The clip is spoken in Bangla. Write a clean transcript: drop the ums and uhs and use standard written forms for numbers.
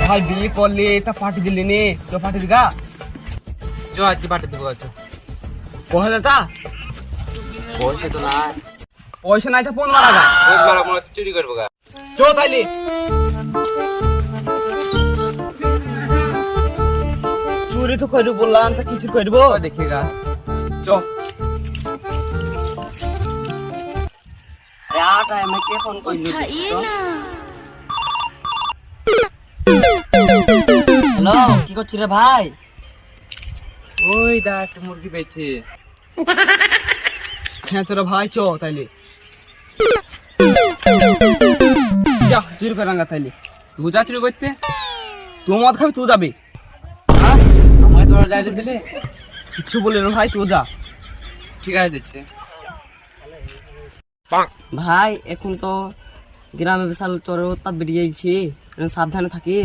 ভাই বিয়ে করলে তা পার্টি দিলি নে, তো পার্টি দিগা চো আজকে পাঠিয়ে দেবো। আচ্ছা পয়সা তা পয়সা তো নাই, পয়সা নাই তো ফোন মারা গা, ফোন মারা মনে হচ্ছে চুরি করবো গা। চো তাইলে চুরি তো করবো বললাম, তা কিছু করবো দেখে গা। চ টাইমে কে ফোন করলি? হ্যালো, কি করছিস রে ভাই? ওই দা একটা মুরগি পেয়েছে। হ্যাঁ তোরা ভাই চ তাইলে যা চুরি করে রাঙ্গা তাইলে। তুই যা চুরি করতে, তুই মদ খাবি, তুই যাবি, আমায় তোরা যাইতে দিলে। কিচ্ছু বলি না ভাই, তুই যা। ঠিক আছে দিচ্ছে। ভাই এখন তো গ্রামে বিশাল চোরের উৎপাত বেরিয়ে গেছে, সাবধানে থাকিস।